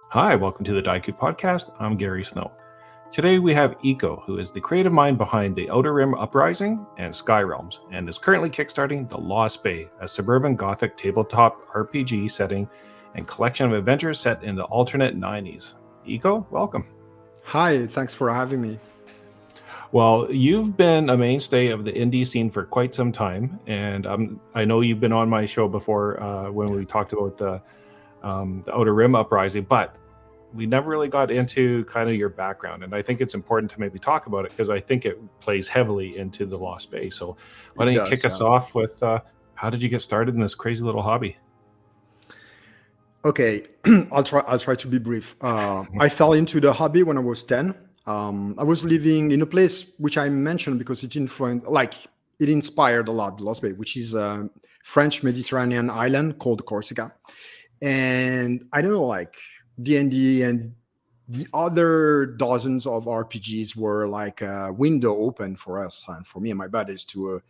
Hi, welcome to the Dieku podcast. I'm Gary Snow. Today we have Eco, who is the creative mind behind the Outer Rim Uprising and Skyrealms, and is currently kickstarting The Lost Bay, a suburban gothic tabletop RPG setting and collection of adventures set in the alternate 90s. Eco, welcome. Hi, thanks for having me. Well, you've been a mainstay of the indie scene for quite some time, and I know you've been on my show before when we talked about the Outer Rim Uprising, but we never really got into kind of your background, and I think it's important to maybe talk about it because I think it plays heavily into the Lost Bay. So why It don't you does, kick us yeah. off with how did you get started in this crazy little hobby? Okay, I'll try to be brief. I fell into the hobby when I was 10. I was living in a place which I mentioned because it inspired a lot, Lost Bay, which is a French Mediterranean island called Corsica. And I don't know, like D&D and the other dozens of RPGs were like a window open for us and for me and my buddies to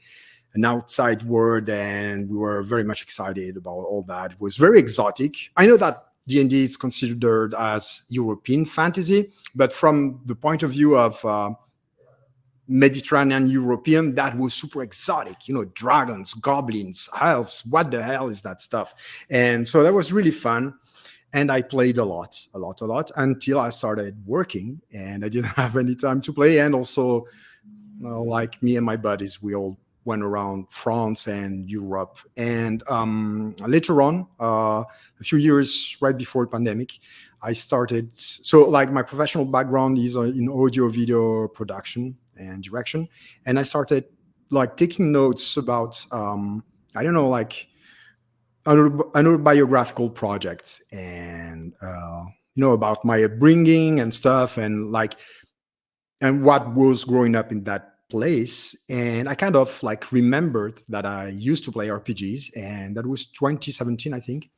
an outside world, and we were very much excited about all that. It was very exotic. I know that D&D is considered as European fantasy, but from the point of view of Mediterranean European, that was super exotic. You know, dragons, goblins, elves. What the hell is that stuff? And so that was really fun. And I played a lot until I started working, and I didn't have any time to play. And also, like me and my buddies, we all went around France and Europe. And later on, a few years right before the pandemic, I started. So, like, my professional background is in audio, video production and direction, and I started like taking notes about I don't know, like an autobiographical project, and about my upbringing and stuff, and what was growing up in that place. And I kind of like remembered that I used to play RPGs, and that was 2017, I think.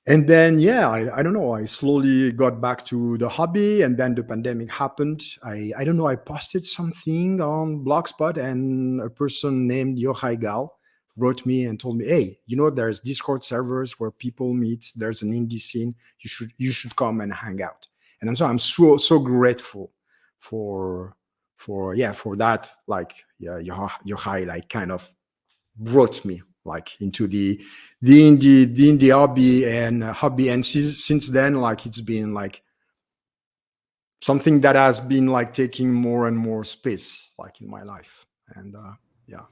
And then, yeah, I don't know, I slowly got back to the hobby, and then the pandemic happened. I don't know, I posted something on Blogspot, and a person named Yochai Gal wrote me and told me, hey, there's Discord servers where people meet, there's an indie scene, you should come and hang out. And I'm so grateful for for that. Like, yeah, Yochai like kind of brought me like into the indie hobby, and since then, like, it's been like something that has been like taking more and more space like in my life. And yeah.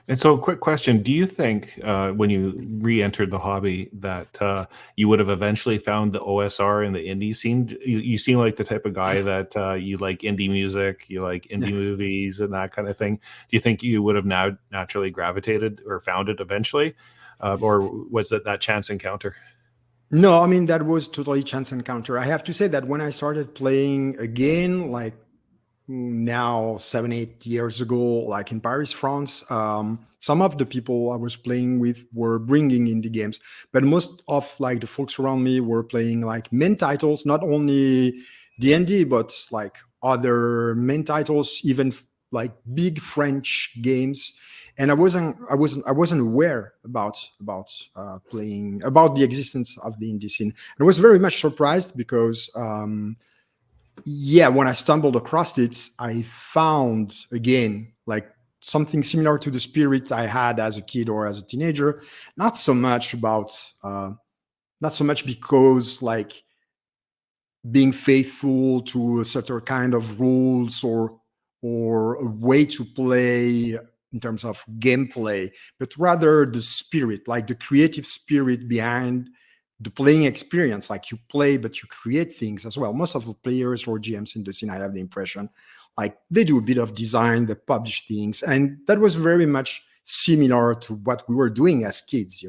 And so, quick question: do you think when you re-entered the hobby that you would have eventually found the OSR in the indie scene? You seem like the type of guy that you like indie music, you like indie movies, and that kind of thing. Do you think you would have now naturally gravitated or found it eventually, or was it that chance encounter? No, I mean, that was totally chance encounter. I have to say that when I started playing again, like now 7-8 years ago, like in Paris, France, some of the people I was playing with were bringing indie games, but most of like the folks around me were playing like main titles, not only D&D, but like other main titles, even like big French games. And I wasn't aware about playing, about the existence of the indie scene. And I was very much surprised because yeah, when I stumbled across it, I found again like something similar to the spirit I had as a kid or as a teenager. Not so much about, not so much because like being faithful to a certain kind of rules or a way to play in terms of gameplay, but rather the spirit, like the creative spirit behind the playing experience. Like, you play, but you create things as well. Most of the players or GMs in the scene, I have the impression, like they do a bit of design, they publish things, and that was very much similar to what we were doing as kids.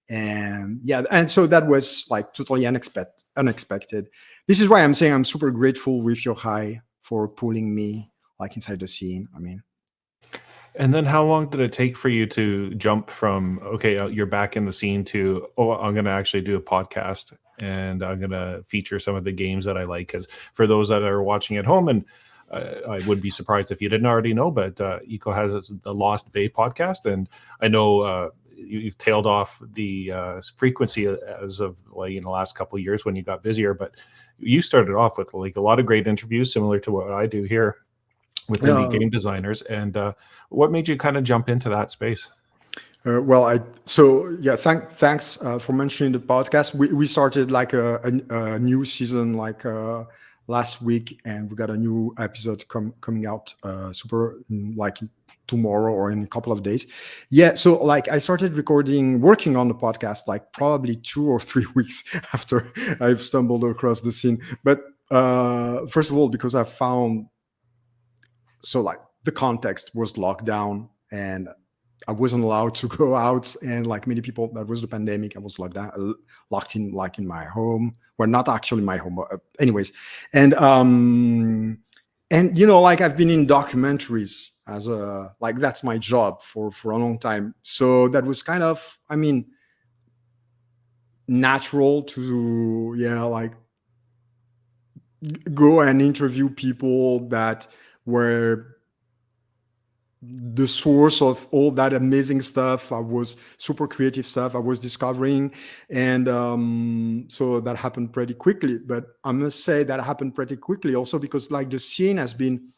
And yeah, and so that was like totally unexpected. This is why I'm saying I'm super grateful with Yochai for pulling me like inside the scene. I mean, And then how long did it take for you to jump from, okay, you're back in the scene to, oh, I'm going to actually do a podcast and I'm going to feature some of the games that I like? Because for those that are watching at home, and I would be surprised if you didn't already know, but Eco has the Lost Bay podcast. And I know you've tailed off the frequency as of like in the last couple of years when you got busier. But you started off with like a lot of great interviews, similar to what I do here with indie Yeah. game designers. And what made you kind of jump into that space? Thanks for mentioning the podcast. We started like a new season like last week, and we got a new episode coming out like tomorrow or in a couple of days. Yeah, so like I started working on the podcast like probably 2 or 3 weeks after I've stumbled across the scene. But first of all, because I found like the context was locked down and I wasn't allowed to go out, and like many people, that was the pandemic. I was locked in, like in my home. Well, not actually my home, but anyways. And like I've been in documentaries as like that's my job for a long time. So that was kind of, I mean, natural to like go and interview people that were the source of all that amazing stuff. I was super creative stuff I was discovering. And so that happened pretty quickly. But I must say that happened pretty quickly also because like the scene has been,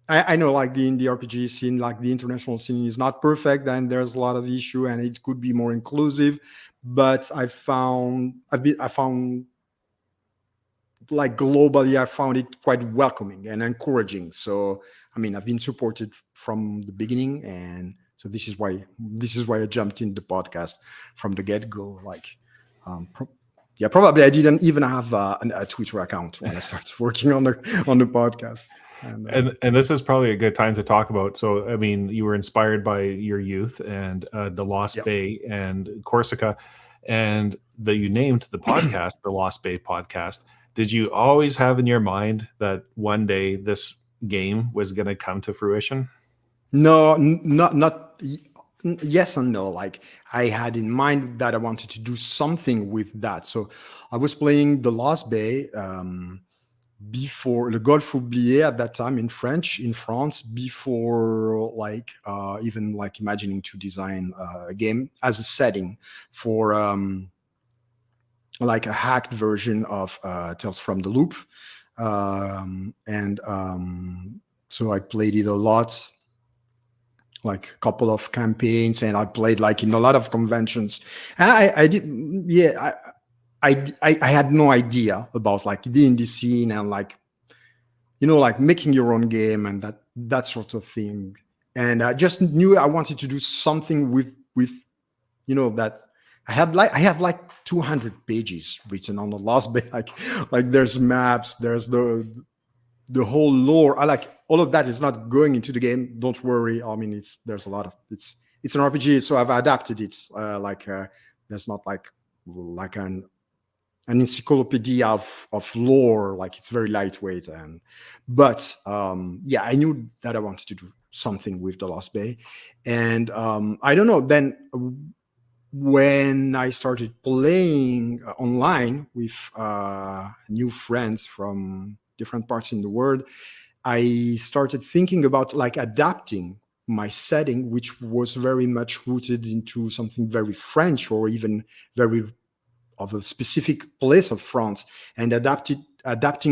I know like the indie RPG scene, like the international scene is not perfect, and there's a lot of issue and it could be more inclusive. But I found like globally, I found it quite welcoming and encouraging. So I mean, I've been supported from the beginning, and so this is why I jumped in the podcast from the get-go. Like, probably I didn't even have a Twitter account when I started working on the podcast. And this is probably a good time to talk about. So, I mean, you were inspired by your youth and the Lost Bay and Corsica, and that you named the podcast the Lost Bay Podcast. Did you always have in your mind that one day this game was going to come to fruition? No, not yes and no. Like I had in mind that I wanted to do something with that. So I was playing the Lost Bay before Le Golfe Oublié at that time in France, before like even like imagining to design a game as a setting for like a hacked version of Tales from the Loop. So I played it a lot, like a couple of campaigns, and I played like in a lot of conventions. And I had no idea about like the indie scene and like, like making your own game and that sort of thing. And I just knew I wanted to do something with that. I have like 200 pages written on the Lost Bay. Like there's maps, there's the whole lore. I like all of that is not going into the game. Don't worry. I mean, there's a lot of it's an RPG, so I've adapted it. There's not like an encyclopedia of lore. Like it's very lightweight. But I knew that I wanted to do something with the Lost Bay, and I don't know. Then when I started playing online with new friends from different parts in the world, I started thinking about like adapting my setting, which was very much rooted into something very French or even very of a specific place of France, and adapting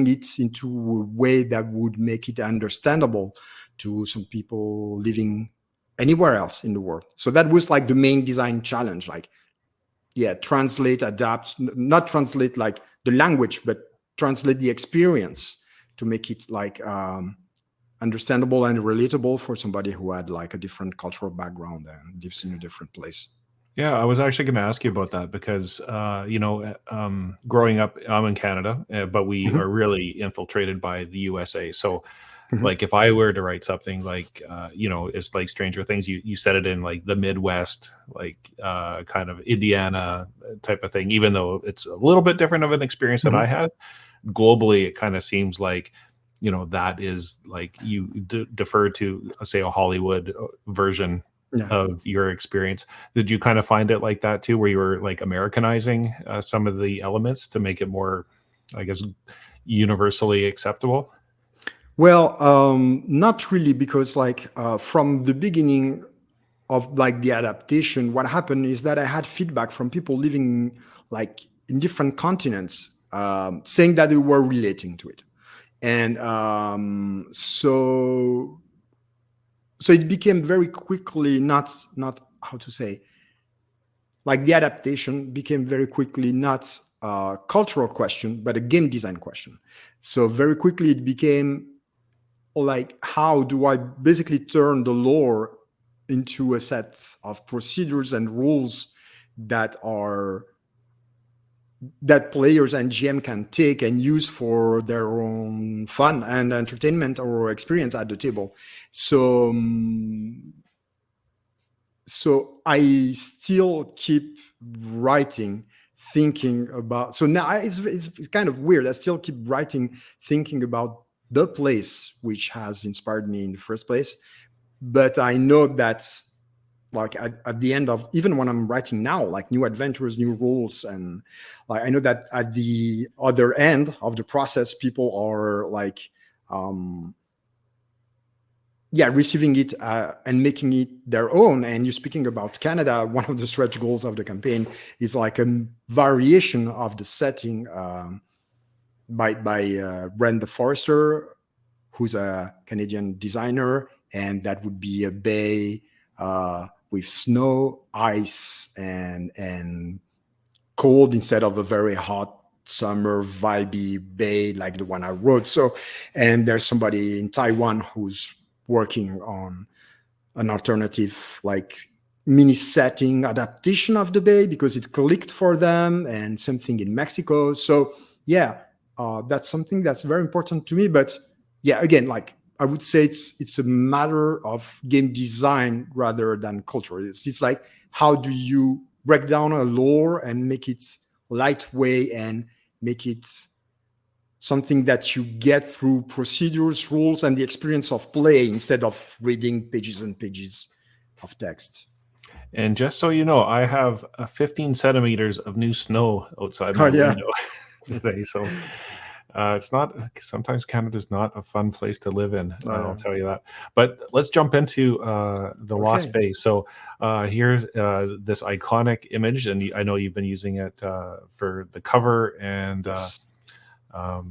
it into a way that would make it understandable to some people living anywhere else in the world. So that was like the main design challenge, like translate, adapt, not translate like the language, but translate the experience to make it like understandable and relatable for somebody who had like a different cultural background and lives in a different place. Yeah, I was actually going to ask you about that because, growing up, I'm in Canada, but we are really infiltrated by the USA. So like if I were to write something like, it's like Stranger Things, you set it in like the Midwest, like kind of Indiana type of thing, even though it's a little bit different of an experience that I had. Globally, it kind of seems like, that is like you defer to, say, a Hollywood version of your experience. Did you kind of find it like that too, where you were like Americanizing some of the elements to make it more, I guess, universally acceptable? Well, not really, because like from the beginning, of like the adaptation, what happened is that I had feedback from people living like in different continents, saying that they were relating to it. And so it became very quickly not how to say, like the adaptation became very quickly not a cultural question but a game design question. So very quickly it became like, how do I basically turn the lore into a set of procedures and rules that are that players and GM can take and use for their own fun and entertainment or experience at the table. So so I still keep writing, thinking about. So now it's kind of weird. I still keep writing, thinking about the place which has inspired me in the first place. But I know that, like at the end of, even when I'm writing now, like new adventures, new rules, and like I know that at the other end of the process, people are like, yeah, receiving it and making it their own. And you're speaking about Canada. One of the stretch goals of the campaign is like a variation of the setting by Brenda Forrester, who's a Canadian designer, and that would be a bay with snow, ice, and cold instead of a very hot summer vibey bay like the one I wrote. So, and there's somebody in Taiwan who's working on an alternative like mini setting adaptation of the bay because it clicked for them, and something in Mexico. So yeah, that's something that's very important to me. But yeah, again, like I would say it's a matter of game design rather than culture. It's like, how do you break down a lore and make it lightweight and make it something that you get through procedures, rules, and the experience of play instead of reading pages and pages of text. And just so you know, I have 15 centimeters of new snow outside Oh my yeah. window today. So it's not, sometimes Canada's not a fun place to live in. I'll tell you that. But let's jump into the Lost Okay. Bay. So here's this iconic image, and I know you've been using it for the cover and Yes. a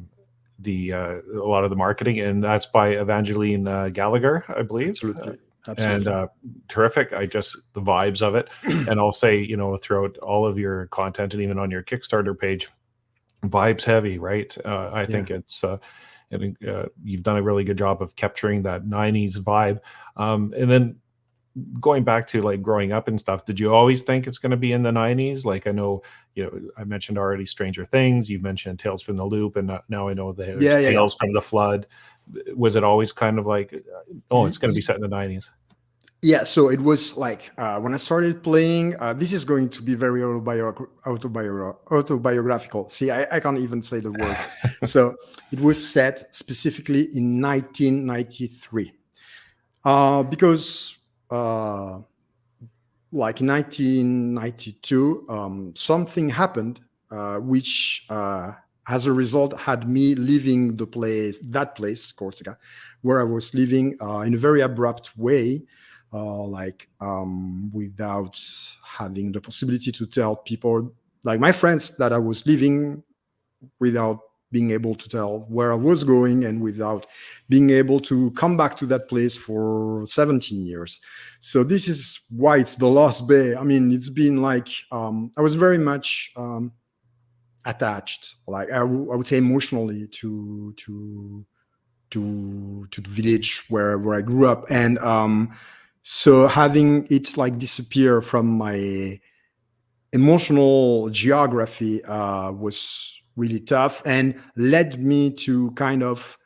lot of the marketing, and that's by Evangeline Gallagher, I believe. Absolutely. And Absolutely. terrific. I just the vibes of it, and I'll say, throughout all of your content and even on your Kickstarter page, vibes heavy, right? I Yeah. think I think you've done a really good job of capturing that '90s vibe. And then going back to like growing up and stuff, did you always think it's going to be in the '90s? Like I know, I mentioned already Stranger Things. You mentioned Tales from the Loop, and now I know there's Yeah. Yeah. Yeah. Tales from the Flood. Was it always kind of like, oh, it's going to be The, set in the '90s? yeah, so it was like when I started playing, this is going to be very autobiographical. See, I can't even say the word. So it was set specifically in 1993 because like in 1992, something happened which as a result had me leaving that place, Corsica, where I was living in a very abrupt way, without having the possibility to tell people, like my friends, that I was leaving, without being able to tell where I was going, and without being able to come back to that place for 17 years. So this is why it's the Lost Bay. I mean, it's been like I was very much attached, like I would say emotionally to the village where I grew up, and so having it like disappear from my emotional geography was really tough, and led me to kind of,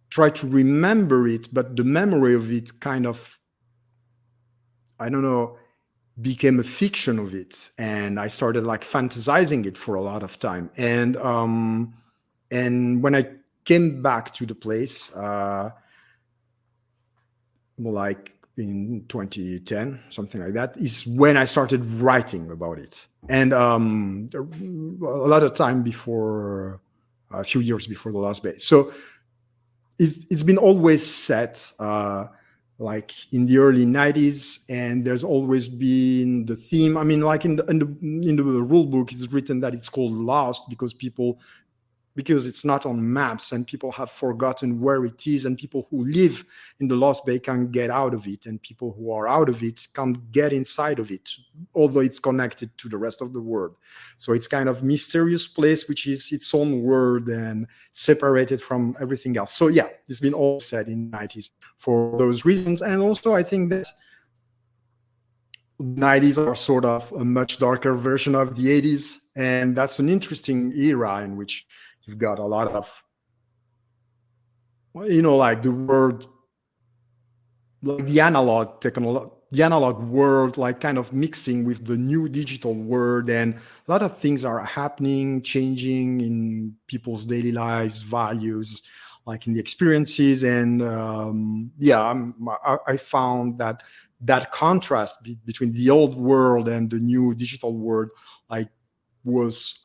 try to remember it, but the memory of it kind of, I don't know, became a fiction of it, and I started like fantasizing it for a lot of time. And when I came back to the place, like in 2010, something like that, is when I started writing about it. And a lot of time before, a few years before the Lost Bay. So it's been always set like in the early 90s, and there's always been the theme. I mean, like in the rule book, it's written that it's called Lost because it's not on maps and people have forgotten where it is, and people who live in the Lost Bay can't get out of it, and people who are out of it can't get inside of it, although it's connected to the rest of the world. So it's kind of mysterious place which is its own world and separated from everything else. So yeah, it's been all said in the 90s for those reasons. And also I think that the 90s are sort of a much darker version of the 80s, and that's an interesting era in which you've got a lot of, like the world, like the analog world, like kind of mixing with the new digital world, and a lot of things are happening, changing in people's daily lives, values, like in the experiences. And I found that contrast between the old world and the new digital world, like was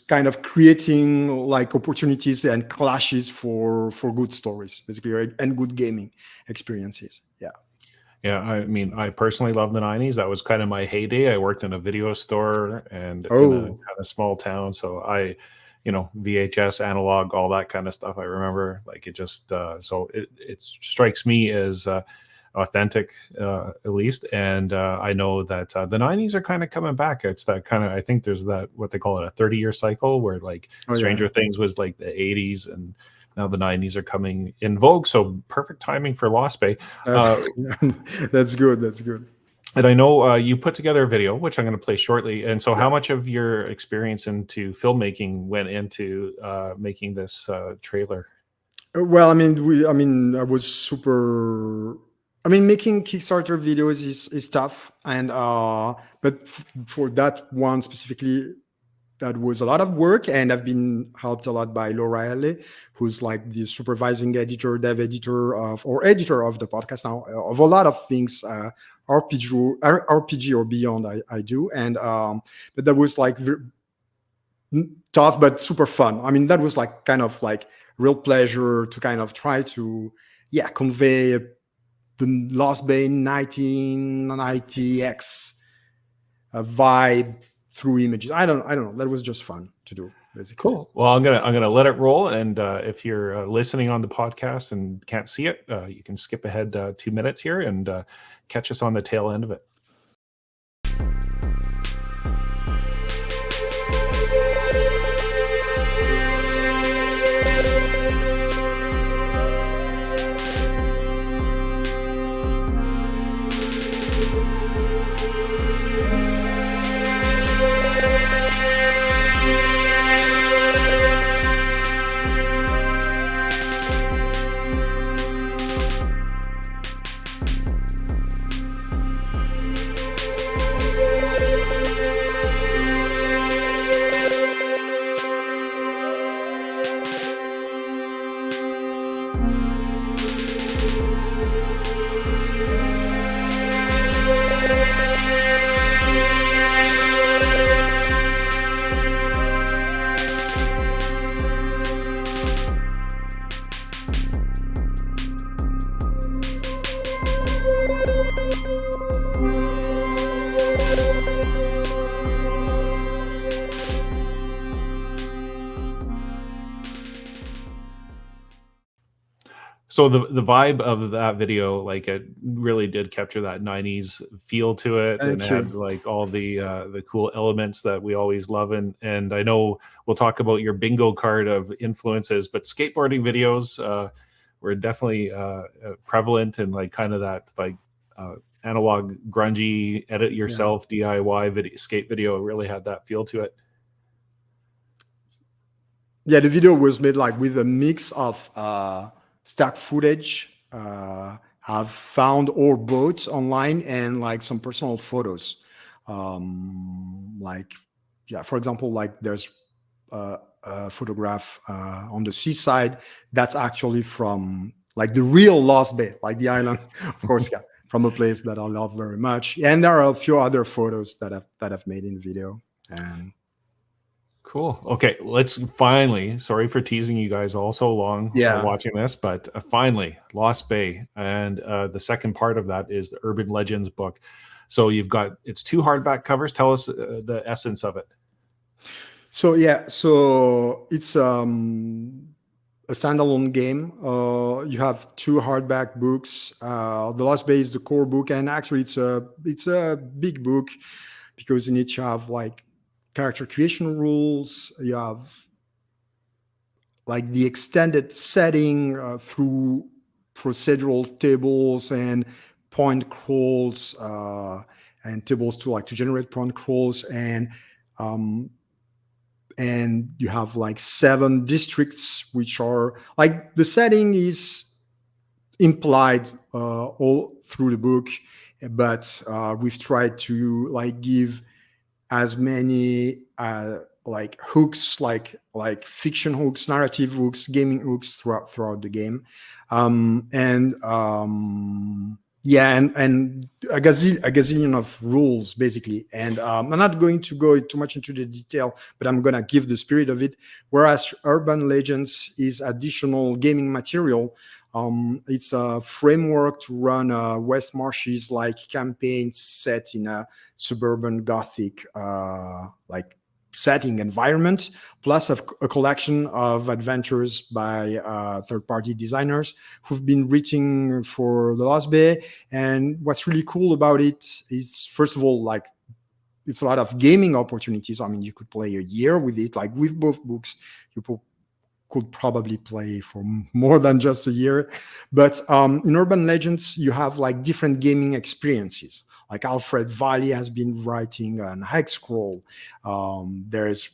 kind of creating like opportunities and clashes for good stories, basically, and good gaming experiences. Yeah, I mean, I personally love the 90s. That was kind of my heyday. I worked in a video store and in a kind of small town. So VHS, analog, all that kind of stuff. I remember, like, it just, so it strikes me as authentic, at least. And I know that the 90s are kind of coming back. It's that kind of, I think there's that, what they call it, a 30-year cycle, where like Stranger Things was like the 80s, and now the 90s are coming in vogue. So perfect timing for Lost Bay. That's good. And I know you put together a video, which I'm going to play shortly. And so how much of your experience into filmmaking went into making this trailer? Well, I was super. I mean, making Kickstarter videos is tough, and but for that one specifically, that was a lot of work, and I've been helped a lot by Laura L., who's like the supervising editor, dev editor editor of the podcast now, of a lot of things, RPG or beyond. I do, and but that was like tough but super fun. I mean, that was like kind of like real pleasure to kind of try to convey the Lost Bay 1990X vibe through images. I don't know. That was just fun to do, basically. Cool. Well, I'm gonna let it roll. And if you're listening on the podcast and can't see it, you can skip ahead 2 minutes here and catch us on the tail end of it. So the vibe of that video, like, it really did capture that 90s feel to it. Thank and it you. had like all the cool elements that we always love. And I know we'll talk about your bingo card of influences, but skateboarding videos were definitely prevalent, and like kind of that like analog grungy edit yourself DIY skate video really had that feel to it. Yeah, the video was made like with a mix of stock footage I've found or bought online, and like some personal photos. For example, like there's a photograph on the seaside that's actually from like the real Lost Bay, like the island, of course, from a place that I love very much. And there are a few other photos that I've made in the video. And Cool. Okay, let's finally. Sorry for teasing you guys all so long Yeah. watching this, but finally, Lost Bay, and the second part of that is the Urban Legends book. So you've got it's 2 hardback covers. Tell us the essence of it. So yeah, so it's a standalone game. You have 2 hardback books. The Lost Bay is the core book, and actually it's a big book because in it you have like character creation rules. You have like the extended setting through procedural tables and point crawls and tables to generate point crawls um, and you have like 7 districts which are like the setting is implied all through the book, but we've tried to like give as many like hooks, like fiction hooks, narrative hooks, gaming hooks throughout the game, and yeah, and a gazillion of rules basically. And I'm not going to go too much into the detail, but I'm gonna give the spirit of it. Whereas Urban Legends is additional gaming material. It's a framework to run West Marshes like campaign set in a suburban gothic like setting environment, plus a collection of adventures by third-party designers who've been written for the Lost Bay. And what's really cool about it is, first of all, like it's a lot of gaming opportunities. I mean, you could play a year with it. Like with both books, you could probably play for more than just a year. But in Urban Legends, you have like different gaming experiences. Like Alfred Valley has been writing an hex scroll. There's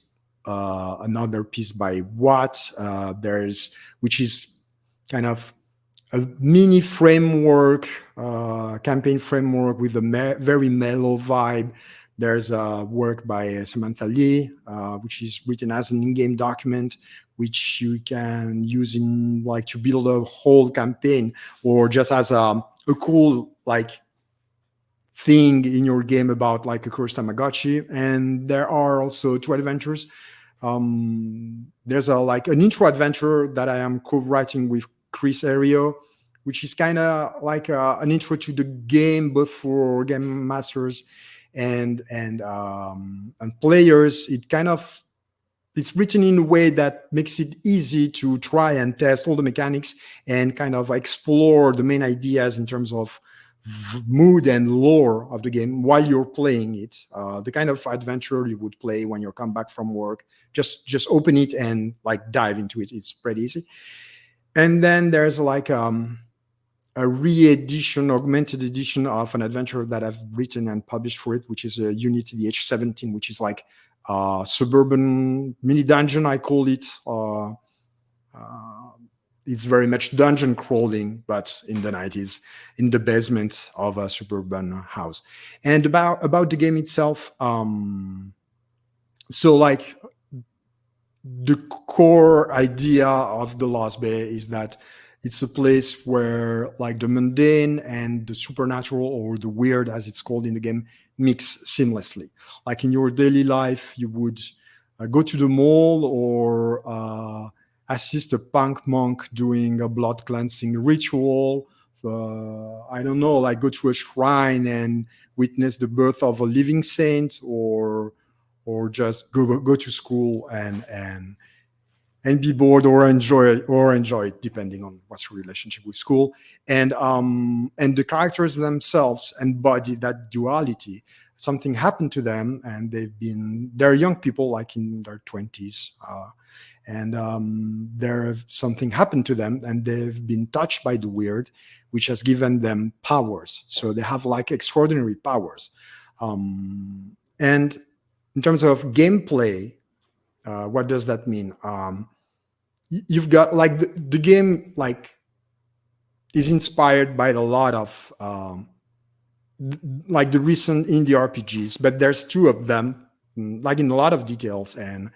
another piece by Watt. Which is kind of a mini framework, campaign framework with a very mellow vibe. There's a work by Samantha Lee, which is written as an in-game document, which you can use in like to build a whole campaign, or just as a cool like thing in your game about like a cursed Tamagotchi. And there are also 2 adventures. There's like an intro adventure that I am co-writing with Chris Ario, which is kind of like an intro to the game, both for game masters and players. It's written in a way that makes it easy to try and test all the mechanics and kind of explore the main ideas in terms of mood and lore of the game while you're playing it. The kind of adventure you would play when you come back from work. Just open it and like dive into it. It's pretty easy. And then there's like a re-edition, augmented edition of an adventure that I've written and published for it, which is a Unity the H17, which is like suburban mini dungeon, I call it. It's very much dungeon crawling, but in the 90s, in the basement of a suburban house. And about the game itself, so like the core idea of the Lost Bay is that it's a place where like the mundane and the supernatural, or the weird as it's called in the game, mix seamlessly. Like in your daily life, you would go to the mall or assist a punk monk doing a blood cleansing ritual. I don't know, like go to a shrine and witness the birth of a living saint, or just go to school and be bored or enjoy it, depending on what's your relationship with school. And the characters themselves embody that duality. Something happened to them, and they're young people, like in their 20s, and something happened to them, and they've been touched by the weird, which has given them powers. So they have like extraordinary powers. And in terms of gameplay, what does that mean? You've got like the game like is inspired by a lot of like the recent indie RPGs, but there's 2 of them, like in a lot of details, and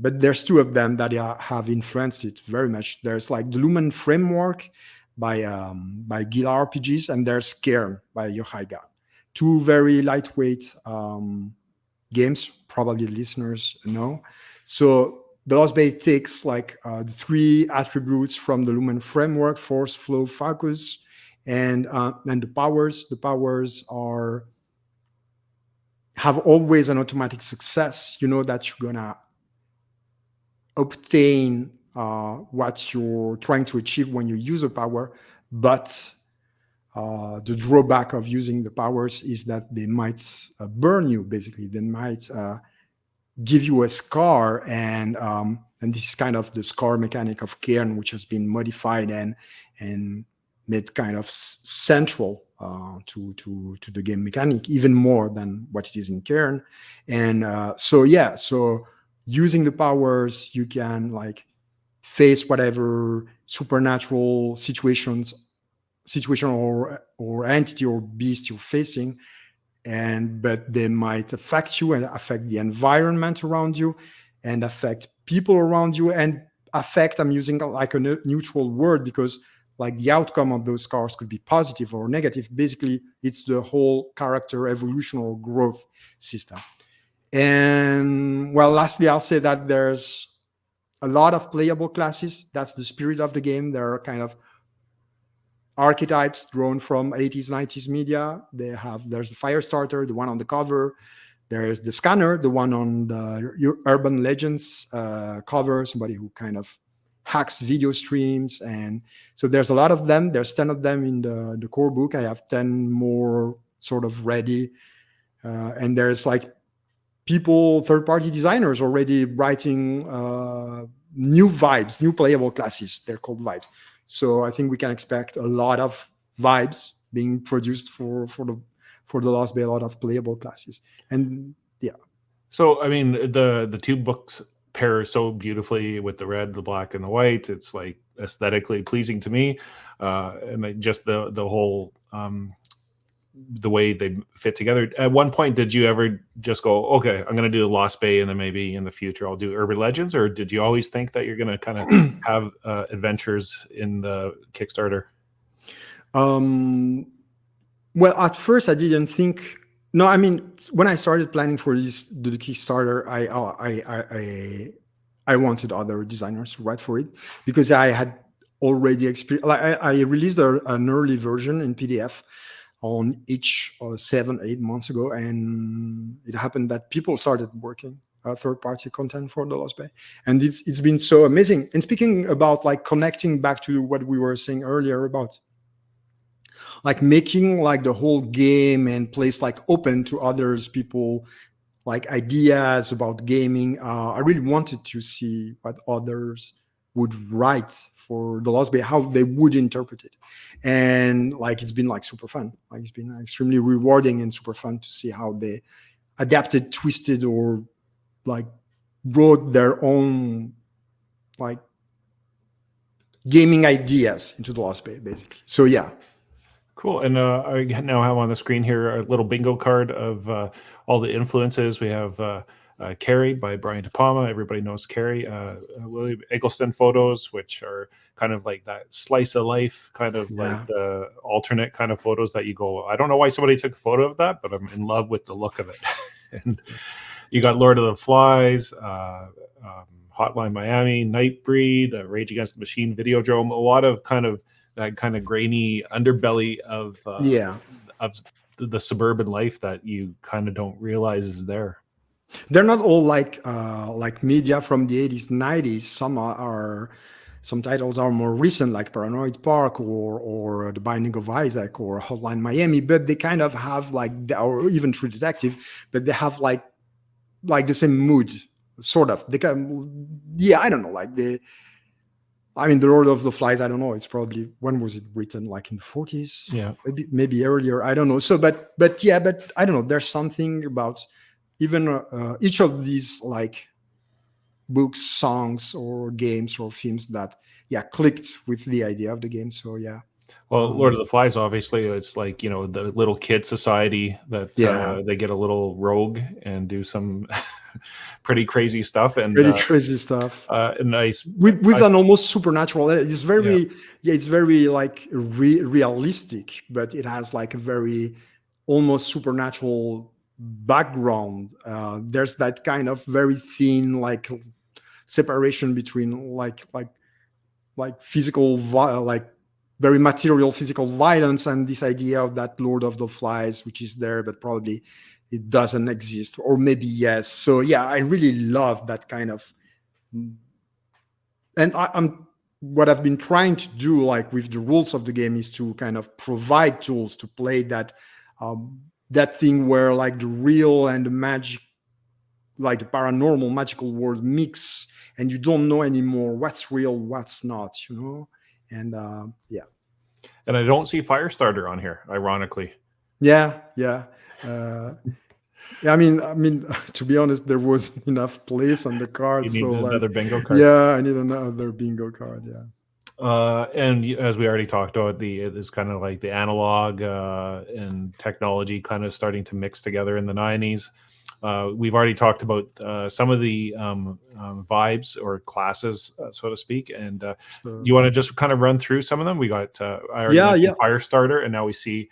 but there's 2 of them that have influenced it very much. There's like the Lumen framework by Gila RPGs, and there's Cairn by Yohaiga. 2 very lightweight games, probably listeners know. So the Lost Bay takes like the 3 attributes from the Lumen framework: force, flow, focus, and the powers. The powers have always an automatic success. You know that you're gonna obtain what you're trying to achieve when you use a power, but the drawback of using the powers is that they might burn you. Basically, they might give you a scar, and this is kind of the scar mechanic of Cairn, which has been modified and made kind of central to the game mechanic, even more than what it is in Cairn. And so using the powers, you can like face whatever supernatural situation or entity or beast you're facing, but they might affect you and affect the environment around you and affect people around you and affect, I'm using like a neutral word because like the outcome of those scars could be positive or negative. Basically, it's the whole character evolution or growth system. And well, lastly, I'll say that there's a lot of playable classes. That's the spirit of the game. There are kind of archetypes drawn from 80s, 90s media. There's the Firestarter, the one on the cover. There's the Scanner, the one on the Urban Legends cover, somebody who kind of hacks video streams. And so there's a lot of them. There's 10 of them in the core book. I have 10 more sort of ready. And there's like people, third-party designers already writing new vibes, new playable classes. They're called vibes. So I think we can expect a lot of vibes being produced for the Lost Bay, a lot of playable classes. And yeah. So I mean, the 2 books pair so beautifully with the red, the black, and the white. It's like aesthetically pleasing to me, and just the whole the way they fit together. At one point, did you ever just go, okay, I'm going to do the Lost Bay, and then maybe in the future I'll do Urban Legends, or did you always think that you're going to kind of have adventures in the Kickstarter? Well, at first I didn't think. No, I mean, when I started planning for the Kickstarter, I wanted other designers to write for it because I had already experienced. Like I released an early version in PDF on each 7-8 months ago, and it happened that people started working third-party content for the Lost Bay, and it's been so amazing. And speaking about like connecting back to what we were saying earlier about like making like the whole game and place like open to others, people like ideas about gaming. I really wanted to see what others would write for the Lost Bay, how they would interpret it. And like it's been like super fun. Like it's been extremely rewarding and super fun to see how they adapted, twisted, or like wrote their own like gaming ideas into the Lost Bay, basically. So yeah. Cool. And I now have on the screen here a little bingo card of all the influences. We have Carrie by Brian De Palma. Everybody knows Carrie. William Eggleston photos, which are kind of like that slice of life, kind of like the alternate kind of photos that you go, I don't know why somebody took a photo of that, but I'm in love with the look of it. And you got Lord of the Flies, Hotline Miami, Nightbreed, Rage Against the Machine, Videodrome, a lot of kind of that kind of grainy underbelly of the suburban life that you kind of don't realize is there. They're not all like media from the 80s, 90s. Some titles are more recent, like Paranoid Park or The Binding of Isaac or Hotline Miami, but they kind of have like, or even True Detective, but they have like the same mood, sort of. They can, I don't know, like I mean, The Lord of the Flies, I don't know. It's probably, when was it written? Like in the 40s? Yeah. Maybe earlier. I don't know. So, but I don't know. There's something about even each of these like books, songs, or games or films that, clicked with the idea of the game. So, yeah. Well, Lord of the Flies, obviously, it's like, the little kid society that they get a little rogue and do some pretty crazy stuff. And crazy stuff. Nice. With an almost supernatural. It's very, it's very like realistic, but it has like a very almost supernatural background. There's that kind of very thin, like separation between like physical, like very material physical violence, and this idea of that Lord of the Flies, which is there, but probably it doesn't exist, or maybe yes. So yeah, I really love that kind of, and I'm what I've been trying to do, like with the rules of the game, is to kind of provide tools to play that that thing where like the real and the magic, like the paranormal magical world mix, and you don't know anymore what's real, what's not, you know. And yeah. And I don't see Firestarter on here, ironically. Yeah. Yeah, I mean, to be honest, there was enough place on the card. You need So another like, bingo card. yeah, I need another bingo card. Yeah. And as we already talked about, it's kind of like the analog and technology kind of starting to mix together in the 90s. We've already talked about some of the vibes or classes, so to speak. And do you want to just kind of run through some of them? We got I already mentioned Firestarter, and now we see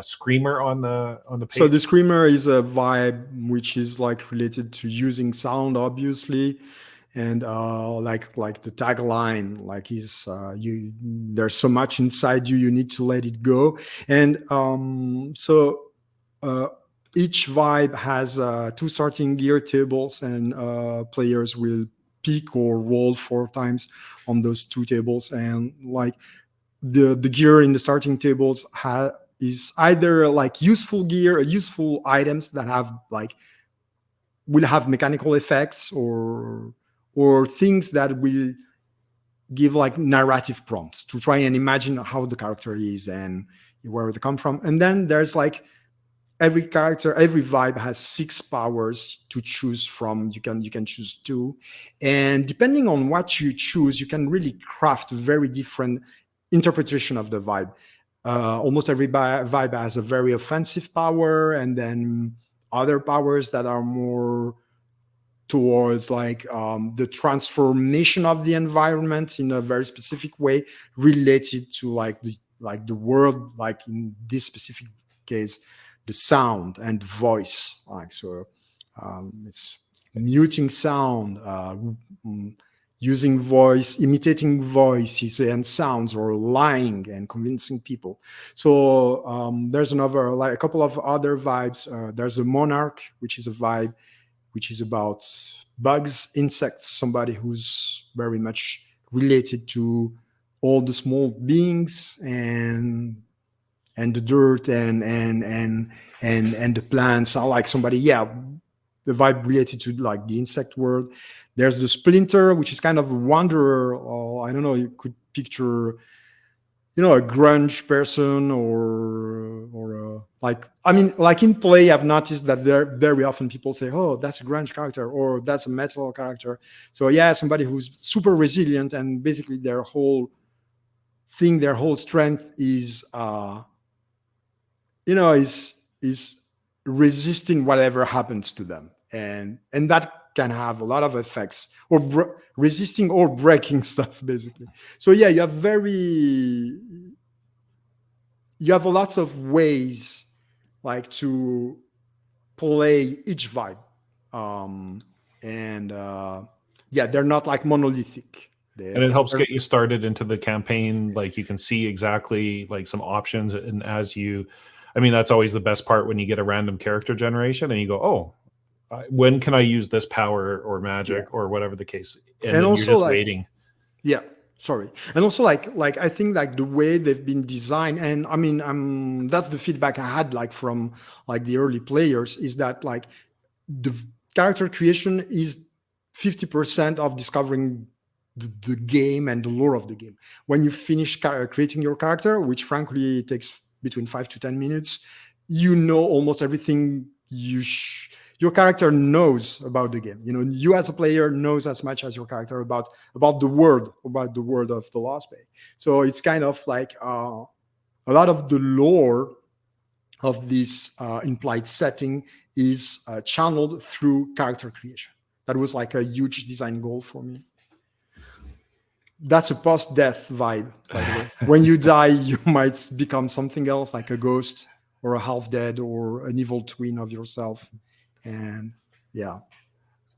Screamer on the page. So the Screamer is a vibe which is like related to using sound, obviously. And like the tagline, like is you, there's so much inside you, you need to let it go. And so each vibe has 2 starting gear tables, and players will pick or roll 4 times on those 2 tables. And like the gear in the starting tables is either like useful gear, useful items that have like will have mechanical effects, or things that will give like narrative prompts to try and imagine how the character is and where they come from. And then there's like every character, every vibe has 6 powers to choose from. You can choose 2, and depending on what you choose, you can really craft very different interpretation of the vibe. Almost every vibe has a very offensive power, and then other powers that are more towards like the transformation of the environment in a very specific way, related to like the world, like in this specific case, the sound and voice. Like so, it's muting sound, using voice, imitating voices and sounds, or lying and convincing people. So there's another, like a couple of other vibes. There's the Monarch, which is a vibe which is about bugs, insects, somebody who's very much related to all the small beings and the dirt and the plants. Are like somebody, yeah, the vibe related to like the insect world. There's the Splinter, which is kind of a wanderer, or I don't know, you could picture, you know, a grunge person, or like, I mean, like in play, I've noticed that there very often people say, oh, that's a grunge character, or that's a metal character. So yeah, somebody who's super resilient, and basically their whole thing, their whole strength is is resisting whatever happens to them, and that can have a lot of effects, or resisting or breaking stuff, basically. So yeah, you have lots of ways like to play each vibe, and yeah, they're not like monolithic. And it helps get you started into the campaign. Like you can see exactly like some options, and as you, I mean, that's always the best part when you get a random character generation and you go, oh, when can I use this power or magic or whatever the case? And also, you're just like, waiting. Yeah, sorry. And also like I think like the way they've been designed, and I mean, that's the feedback I had like from like the early players, is that like the character creation is 50% of discovering the game and the lore of the game. When you finish creating your character, which frankly takes between 5 to 10 minutes, you know almost everything your character knows about the game. You know, you as a player knows as much as your character about the world of the Lost Bay. So it's kind of like a lot of the lore of this implied setting is channeled through character creation. That was like a huge design goal for me. That's a post-death vibe, by the way. When you die, you might become something else, like a ghost or a half dead or an evil twin of yourself. And yeah.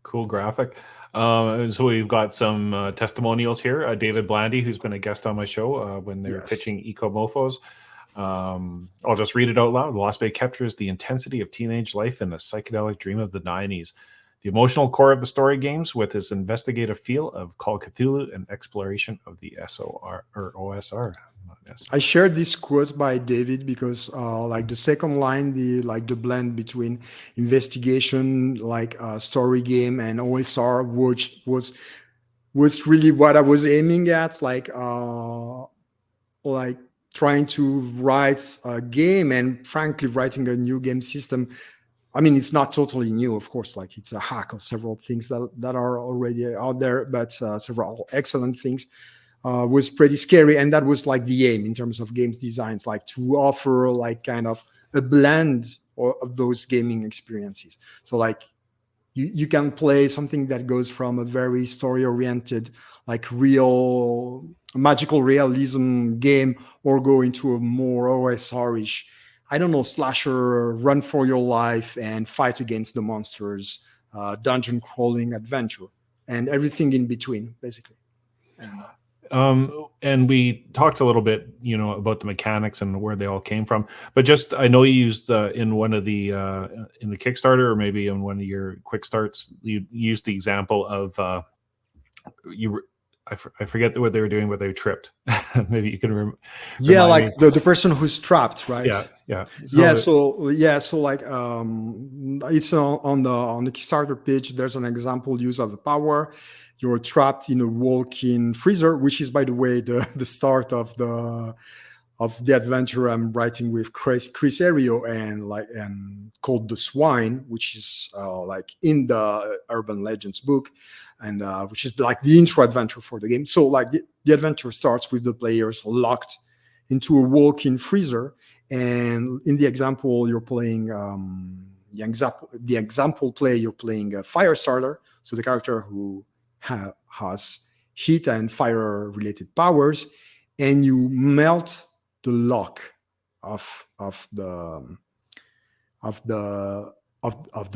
Cool graphic. So we've got some testimonials here. David Blandy, who's been a guest on my show when they were Yes. pitching Eco-Mofos. I'll just read it out loud. The Lost Bay captures the intensity of teenage life in a psychedelic dream of the 90s. The emotional core of the story games with its investigative feel of Call of Cthulhu and exploration of the SOR or OSR. I shared this quote by David because like the second line, the blend between investigation, like story game, and OSR, which was really what I was aiming at, like trying to write a game, and frankly writing a new game system. I mean, it's not totally new, of course, like it's a hack of several things that are already out there, but several excellent things. Was pretty scary, and that was like the aim in terms of games designs, like to offer like kind of a blend of those gaming experiences. So like you can play something that goes from a very story oriented, like real magical realism game, or go into a more OSR-ish, I don't know, slasher, run for your life and fight against the monsters, dungeon crawling adventure, and everything in between, basically. And we talked a little bit, about the mechanics and where they all came from. But just, I know you used in one of the in the Kickstarter, or maybe in one of your quick starts, you used the example of I forget what they were doing, but they tripped. Maybe you can remember. Yeah, like the person who's trapped, right? Yeah. So like it's on the Kickstarter page. There's an example use of the power. You're trapped in a walk-in freezer, which is, by the way, the start of the adventure I'm writing with Chris Ario, and called The Swine, which is like in the Urban Legends book, and which is like the intro adventure for the game. So like the adventure starts with the players locked into a walk-in freezer, and in the example you're playing the example play, you're playing a fire starter, so the character who has heat and fire related powers, and you melt the lock of the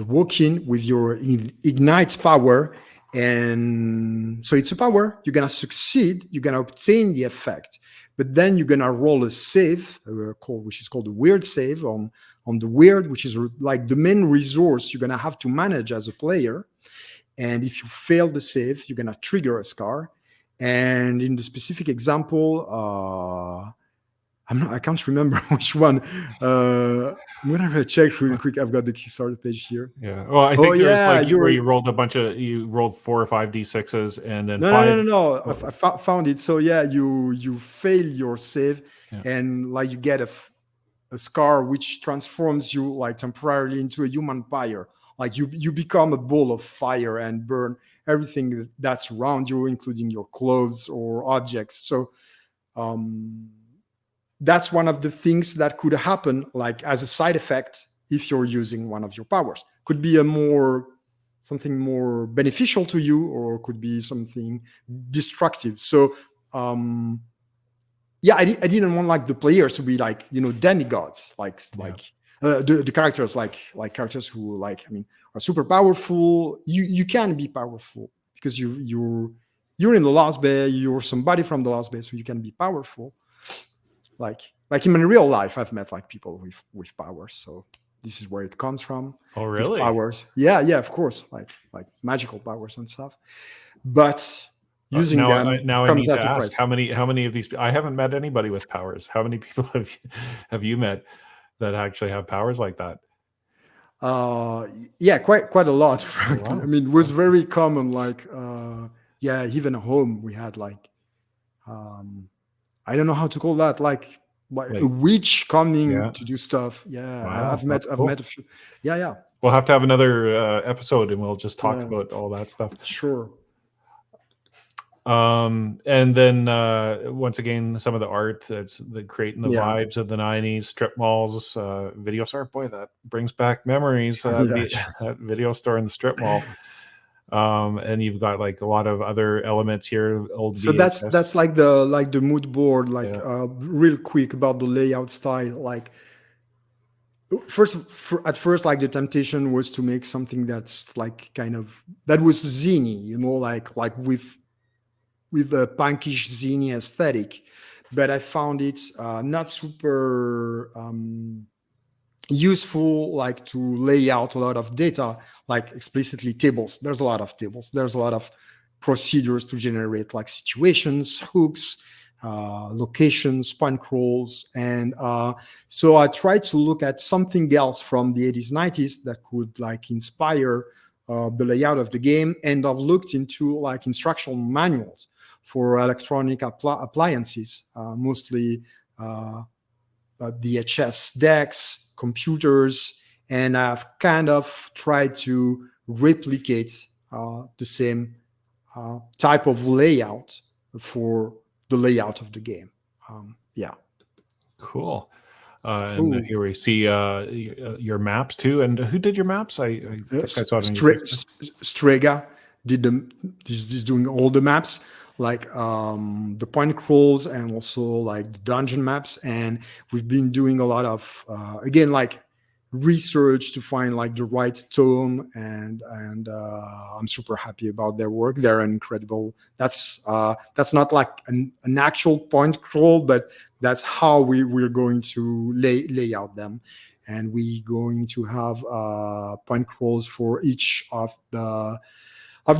walk-in with your ignite power. And so it's a power, you're gonna succeed, you're gonna obtain the effect, but then you're gonna roll a save, which is called a weird save on the weird, which is like the main resource you're gonna have to manage as a player. And if you fail the save, you're gonna trigger a scar. And in the specific example, I can't remember which one. I'm gonna check really quick. I've got the Kickstarter page here. Yeah. Well, I think there's where you rolled you rolled 4 or 5 d6s, and then no. I found it. So yeah, you fail your save, and like you get a scar which transforms you like temporarily into a human pyre. Like you become a ball of fire and burn everything that's around you, including your clothes or objects. So that's one of the things that could happen, like as a side effect, if you're using one of your powers. Could be something more beneficial to you, or could be something destructive. So yeah, I didn't want like the players to be like demigods, the characters like characters who are super powerful. You can be powerful because you're in the Lost Bay, you're somebody from the Lost Bay, so you can be powerful. Like in real life, I've met like people with powers, so this is where it comes from. Oh, really? Powers, yeah, of course, like magical powers and stuff. But using them I need to ask, how many of these? I haven't met anybody with powers. How many people have you met that actually have powers like that? Yeah, quite a lot, frankly. Wow. I mean, it was very common. Like, even at home we had like, I don't know how to call that, like a witch coming to do stuff. Yeah, wow, I've met a few. Yeah. We'll have to have another episode, and we'll just talk about all that stuff. Sure. And then once again, some of the art that's creating the vibes of the 90s, strip malls, video store. Boy, that brings back memories. That video store in the strip mall. And you've got like a lot of other elements here. So VHS. that's like the mood board. Real quick about the layout style. Like at first, like the temptation was to make something that's like kind of that was zany, like with a punkish zany aesthetic, but I found it not super useful, like to lay out a lot of data, like explicitly tables. There's a lot of tables. There's a lot of procedures to generate like situations, hooks, locations, point crawls. And so I tried to look at something else from the 80s, 90s that could like inspire the layout of the game. And I've looked into like instructional manuals for electronic appliances, mostly VHS decks, computers, and I've kind of tried to replicate the same type of layout for the layout of the game. Yeah. Cool. And Ooh. here we see your maps too. And who did your maps? I think I saw it on your Kickstarter. Strega did is doing all the maps, like the point crawls and also like the dungeon maps. And we've been doing a lot of again like research to find like the right tone, and I'm super happy about their work. They're incredible. That's not like an actual point crawl, but that's how we're going to lay out them. And we're going to have point crawls for each of the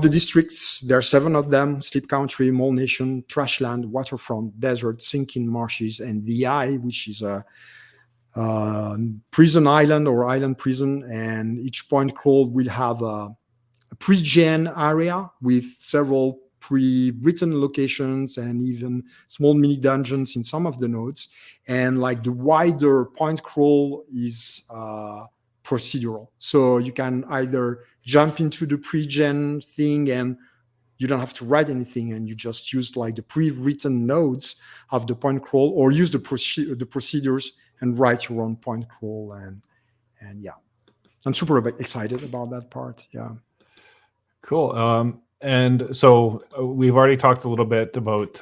districts. There are 7 of them: Sleep Country, Mole Nation, Trashland, Waterfront, Desert, Sinking Marshes, and the Eye, which is a prison island or island prison. And each point crawl will have a pre-gen area with several pre-written locations and even small mini dungeons in some of the nodes. And like the wider point crawl is procedural, so you can either jump into the pre-gen thing and you don't have to write anything and you just use like the pre-written nodes of the point crawl, or use the procedures and write your own point crawl. And yeah, I'm super excited about that part. Yeah. Cool. And so we've already talked a little bit about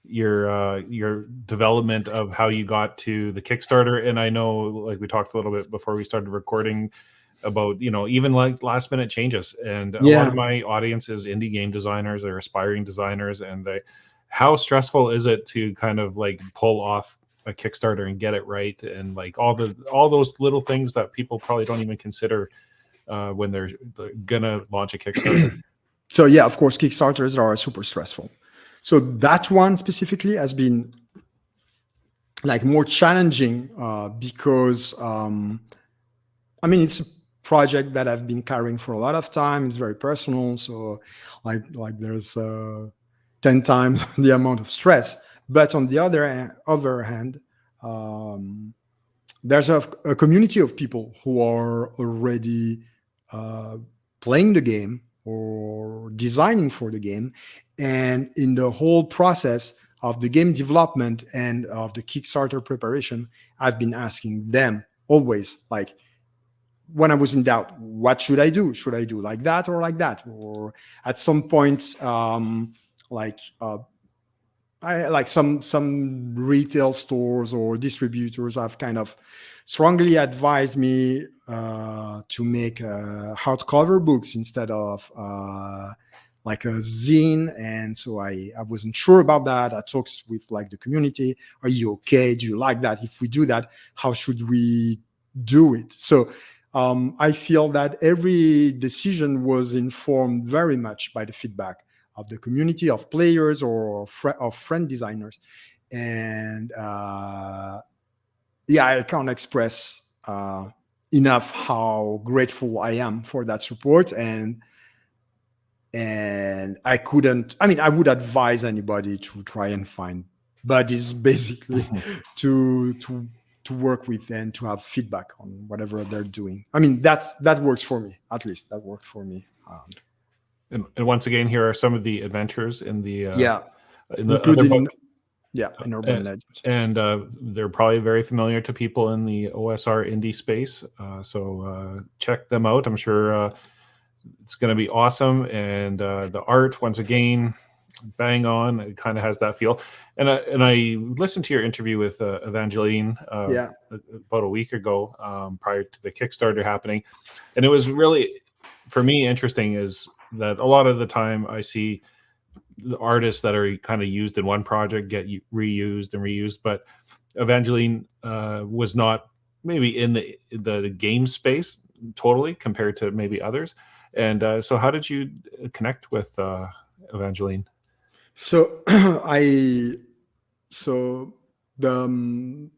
your development of how you got to the Kickstarter, and I know, like we talked a little bit before we started recording, about even like last minute changes. And a lot of Yeah. my audience is indie game designers or aspiring designers, and how stressful is it to kind of like pull off a Kickstarter and get it right, and like all those little things that people probably don't even consider when they're gonna launch a Kickstarter. So yeah, of course, Kickstarters are super stressful. So that one specifically has been like more challenging because I mean, it's a project that I've been carrying for a lot of time. It's very personal, so like there's 10 times the amount of stress. But on the other hand, there's a community of people who are already playing the game or designing for the game. And in the whole process of the game development and of the Kickstarter preparation, I've been asking them always, like, when I was in doubt, what should I do? Should I do like that or like that? Or at some point, I like some retail stores or distributors have kind of strongly advised me to make hardcover books instead of like a zine. And so I wasn't sure about that. I talked with like the community. Are you okay? Do you like that? If we do that, how should we do it? So I feel that every decision was informed very much by the feedback of the community of players or of friend designers. And yeah, I can't express enough how grateful I am for that support. And I couldn't, I mean, I would advise anybody to try and find buddies, basically, to work with and to have feedback on whatever they're doing. I mean, that works for me. At least that worked for me. And once again, here are some of the adventures in the other including book. in Urban Legends. And they're probably very familiar to people in the OSR indie space. So check them out. I'm sure it's going to be awesome. And the art, once again, bang on. It kind of has that feel. And I listened to your interview with Evangeline Yeah. about a week ago, prior to the Kickstarter happening, and it was really, for me, interesting is that a lot of the time I see the artists that are kind of used in one project get reused and reused, but Evangeline was not maybe in the game space totally compared to maybe others. And so, how did you connect with Evangeline? So I so the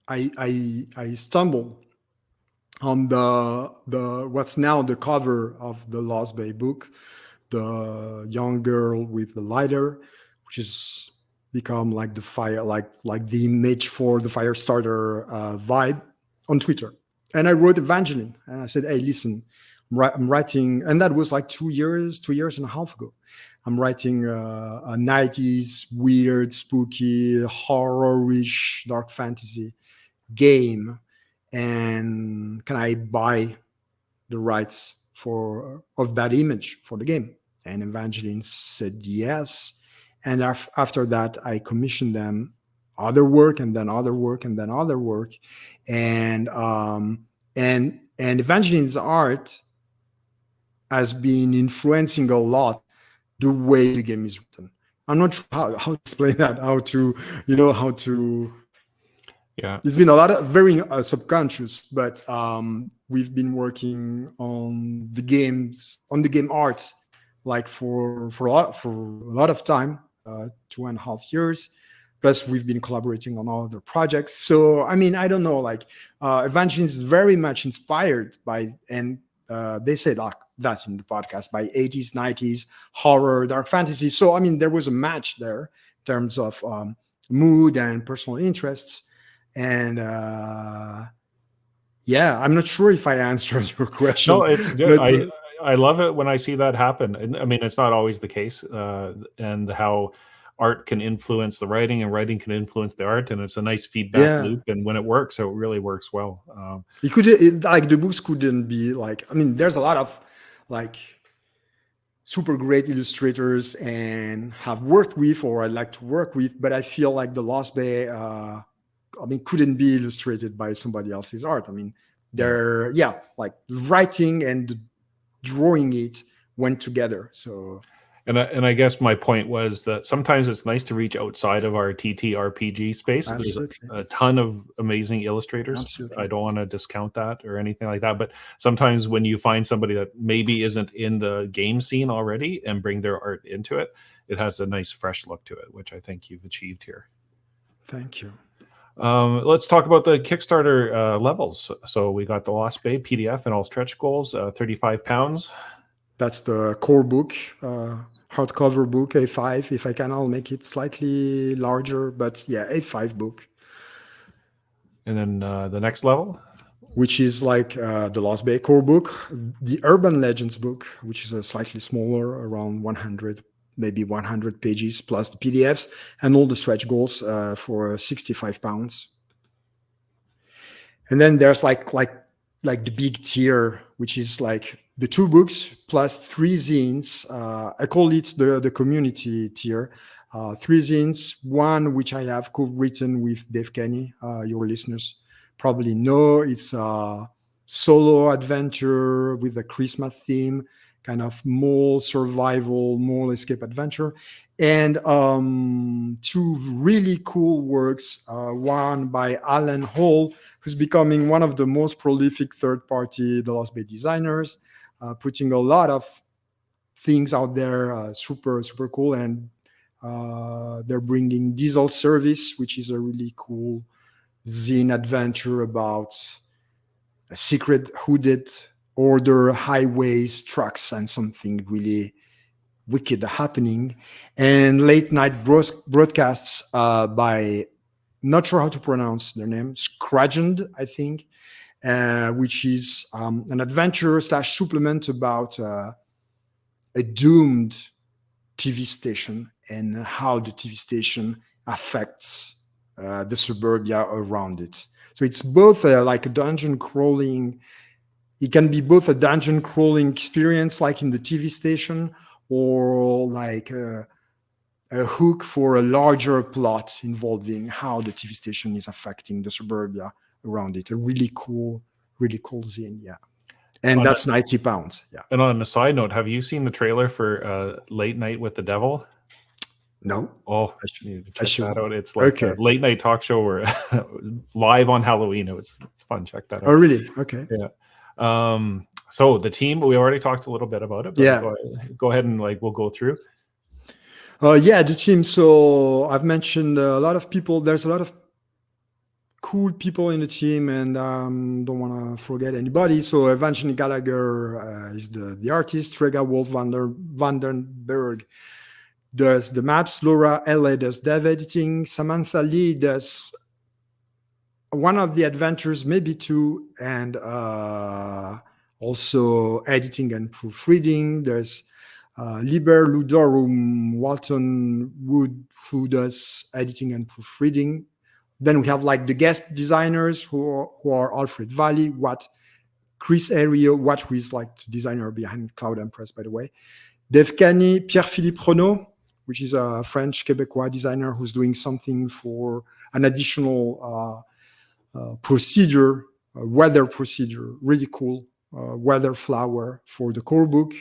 I stumbled on the what's now the cover of the Lost Bay book, the young girl with the lighter, which has become like the fire, like the image for the fire starter vibe on Twitter. And I wrote Evangeline, and I said, "Hey, listen, I'm writing," and that was like 2 years and a half ago. I'm writing a 90s weird, spooky, horror-ish, dark fantasy game, and can I buy the rights for of that image for the game? And Evangeline said yes. And after that, I commissioned them other work, and then other work, and then other work, and Evangeline's art has been influencing a lot the way the game is written. I'm not sure how to explain that, how to Yeah, it's been a lot of very subconscious, but we've been working on the game art like for a lot of time, 2.5 years. Plus, we've been collaborating on other projects. So, I mean, I don't know, like Evangeline is very much inspired by, and they say like that in the podcast, by 80s, 90s horror, dark fantasy. So, I mean, there was a match there in terms of mood and personal interests. And yeah, I'm not sure if I answered your question. no, it's good. But, I love it when I see that happen. And I mean, it's not always the case, and how art can influence the writing, and writing can influence the art, and it's a nice feedback yeah, loop. And when it works, so it really works well. like the books couldn't be like, I mean, there's a lot of like super great illustrators and have worked with, or I like to work with, but I feel like the Lost Bay, I mean, couldn't be illustrated by somebody else's art. I mean, they're like writing and drawing it went together. So And I guess my point was that sometimes it's nice to reach outside of our TTRPG space. There's absolutely, a ton of amazing illustrators. I absolutely, don't want to discount that or anything like that. But sometimes when you find somebody that maybe isn't in the game scene already and bring their art into it, it has a nice fresh look to it, which I think you've achieved here. thank you. Let's talk about the Kickstarter levels. So we got the Lost Bay PDF and all stretch goals, £35. That's the core book, hardcover book, A5. If I can, I'll make it slightly larger, but yeah, A5 book. And then the next level? Which is like the Lost Bay core book, the Urban Legends book, which is a slightly smaller, around 100, maybe 100 pages, plus the PDFs and all the stretch goals for £65. And then there's like the big tier, which is like the 2 books plus 3 zines. I call it the community tier. 3 zines, one which I have co-written with Dave Kenny, your listeners probably know. It's a solo adventure with a Christmas theme, kind of mole survival, mole escape adventure. And 2 really cool works, one by Alan Hall, who's becoming one of the most prolific third-party The Lost Bay designers, putting a lot of things out there, super, super cool. And they're bringing Diesel Service, which is a really cool zine adventure about a secret hooded order, highways, trucks, and something really wicked happening. And late night broadcasts by, not sure how to pronounce their name, Scragend, I think, which is an adventure / supplement about a doomed TV station and how the TV station affects the suburbia around it. So it's both like a dungeon crawling. It can be both a dungeon crawling experience like in the TV station, or like a hook for a larger plot involving how the TV station is affecting the suburbia around it. A really cool zine, yeah. And that's £90, yeah. And on a side note, have you seen the trailer for Late Night with the Devil? No. Oh, you need to check that out. It's like Okay. a late night talk show where live on Halloween. It's fun. Check that out. Oh, really? Okay. Yeah. So the team, we already talked a little bit about it, but Yeah. go ahead and we'll go through. Yeah, the team. So I've mentioned a lot of people. There's a lot of cool people in the team, and don't want to forget anybody. So Evangeline Gallagher is the artist. Rega Wolf Vandenberg does the maps. Laura L.A. does dev editing. Samantha Lee does one of the adventures, maybe two, and also editing and proofreading. There's Liber Ludorum Walton Wood, who does editing and proofreading. Then we have like the guest designers who are Alfred Valley, Chris Ario, who is like the designer behind Cloud Empress, by the way. Dave Cany, Pierre-Philippe Renaud, which is a French Quebecois designer who's doing something for an additional procedure, weather procedure, really cool weather flower for the core book.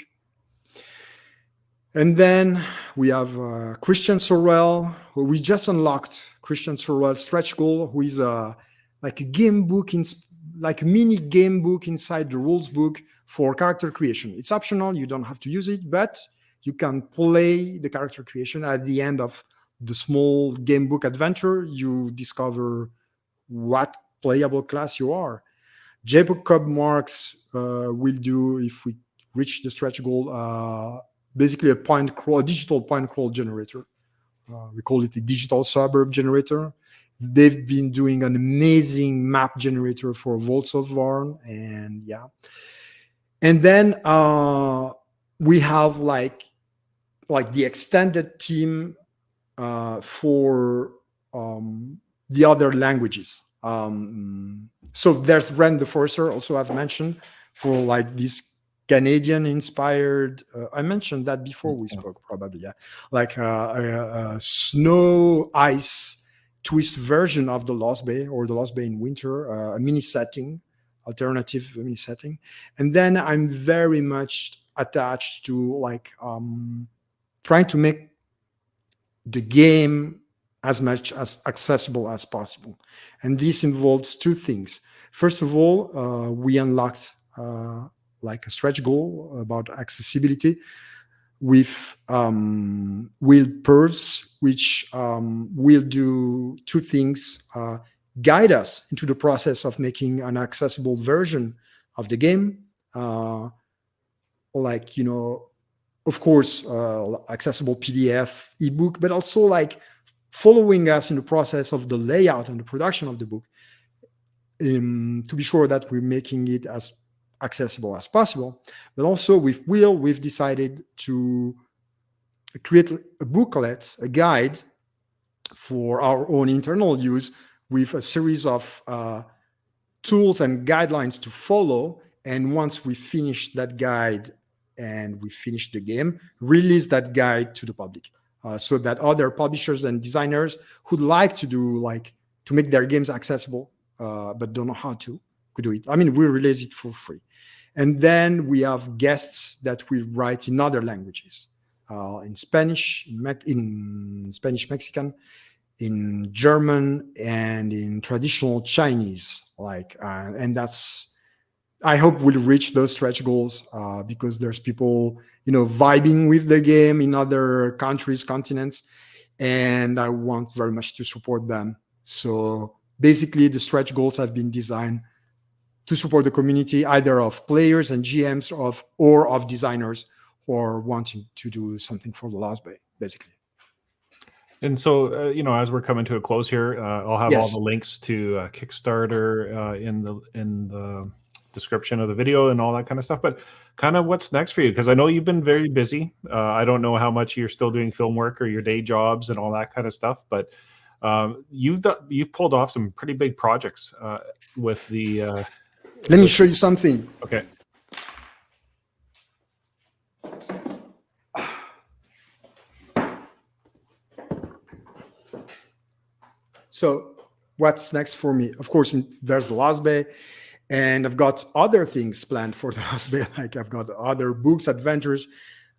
And then we have Christian Sorrell, who we just unlocked. Christian Sorrell Stretch Goal, who is like a game book, like a mini game book inside the rules book for character creation. It's optional; you don't have to use it, but you can play the character creation at the end of the small game book adventure. You discover what playable class you are. Jacob Marks will do, if we reach the stretch goal, basically a digital point crawl generator. We call it the digital suburb generator. They've been doing an amazing map generator for Vaults of Varn, and yeah. And then we have like the extended team for the other languages. So there's Ren the Forcer, also I've mentioned, for like this Canadian inspired, I mentioned that before we spoke, probably, yeah, like a snow ice twist version of the Lost Bay, or the Lost Bay in winter, a mini setting, alternative mini setting. And then I'm very much attached to like trying to make the game as much as accessible as possible. And this involves two things. First of all, we unlocked like a stretch goal about accessibility with wheel pervs, which will do two things: guide us into the process of making an accessible version of the game, like, you know, of course, accessible PDF, ebook, but also like following us in the process of the layout and the production of the book, to be sure that we're making it as accessible as possible. But also with Will, we've decided to create a booklet, a guide for our own internal use, with a series of tools and guidelines to follow. And once we finish that guide and we finish the game, release that guide to the public, so that other publishers and designers who'd like to do, like, to make their games accessible, but don't know how to, could do it. I mean, we release it for free. And then we have guests that we write in other languages, in Spanish, in Spanish Mexican, in German, and in traditional Chinese. Like, and that's, I hope we'll reach those stretch goals, because there's people, you know, vibing with the game in other countries, continents, and I want very much to support them. So basically, the stretch goals have been designed to support the community, either of players and GMs or of designers who are wanting to do something for the Lost Bay, basically. And so, you know, as we're coming to a close here, I'll have all the links to Kickstarter in the description of the video and all that kind of stuff. But kind of what's next for you? Because I know you've been very busy. I don't know how much you're still doing film work or your day jobs and all that kind of stuff, but you've pulled off some pretty big projects with the. Let me show you something. Okay. So what's next for me? Of course, there's the Last Bay, and I've got other things planned for the Last Bay. Like I've got other books, adventures.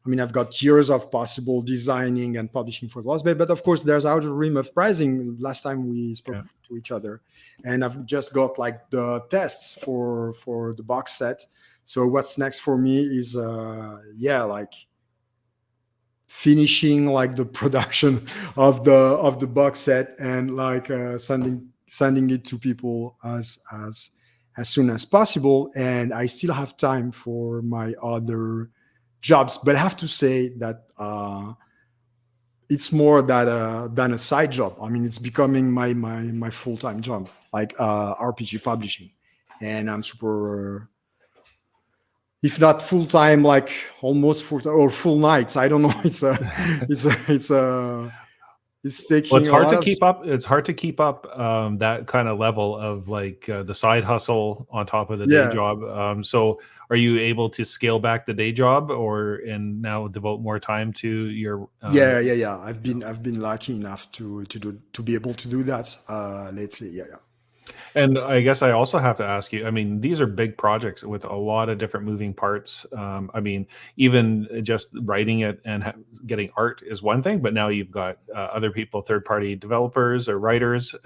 I mean, I've got years of possible designing and publishing for the Last Bay. But of course, there's Outer Rim of Uprising. Last time we spoke to each other, and I've just got like the tests for the box set. So what's next for me is like finishing like the production of the box set and like sending it to people as soon as possible. And I still have time for my other jobs, but I have to say that it's more than a side job. I mean, it's becoming my full-time job, like RPG publishing, and I'm super if not full time, like almost full or full nights. I don't know. It's taking. Well, it's hard to keep up. It's hard to keep up that kind of level of like the side hustle on top of the day job. So, are you able to scale back the day job, and now devote more time to your? Yeah. I've been lucky enough to be able to do that lately. Yeah. And I guess I also have to ask you, I mean, these are big projects with a lot of different moving parts. I mean, even just writing it and getting art is one thing, but now you've got other people, third-party developers or writers.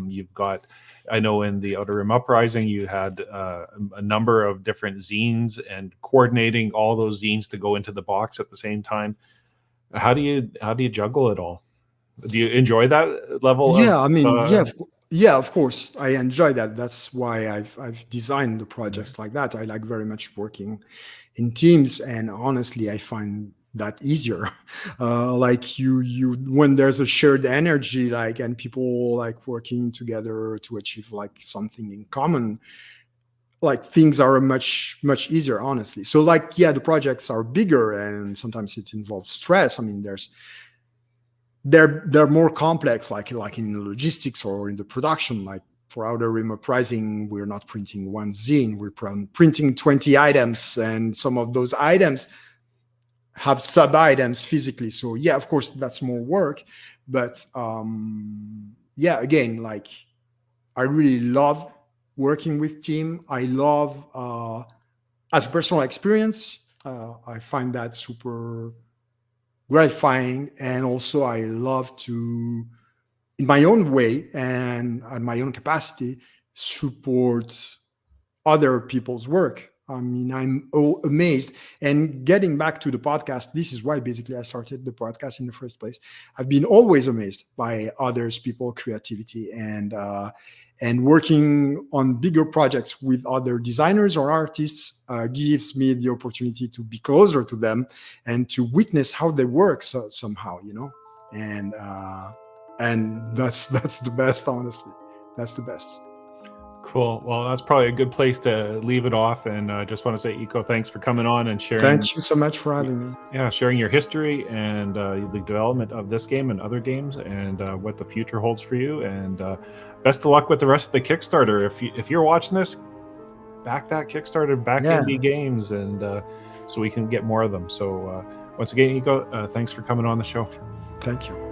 You've got, I know in the Outer Rim Uprising, you had a number of different zines and coordinating all those zines to go into the box at the same time. How do you juggle it all? Do you enjoy that level? Yeah, I mean, yeah, of course, I enjoy that. That's why I've designed the projects like that. I like very much working in teams, and honestly, I find that easier. Like you when there's a shared energy, like, and people like working together to achieve like something in common, like things are much easier, honestly. So like, yeah, the projects are bigger, and sometimes it involves stress. I mean, they're more complex, like in the logistics or in the production. Like for Outer Rim Uprising, we're not printing one zine, we're printing 20 items, and some of those items have sub items physically. So yeah, of course, that's more work. But yeah, again, like I really love working with team. I love as a personal experience. I find that super gratifying, and also I love to, in my own way and at my own capacity, support other people's work. I mean, I'm amazed. And getting back to the podcast, this is why basically I started the podcast in the first place. I've been always amazed by others, people, creativity, and working on bigger projects with other designers or artists gives me the opportunity to be closer to them and to witness how they work somehow, and that's the best, honestly. That's the best. Cool. Well, that's probably a good place to leave it off. And I just want to say, Iko, thanks for coming on and sharing. Thank you so much for having me. Yeah, sharing your history and the development of this game and other games, and what the future holds for you. And best of luck with the rest of the Kickstarter. If you're watching this, back that Kickstarter, back Indie Games, and so we can get more of them. So once again, Iko, thanks for coming on the show. Thank you.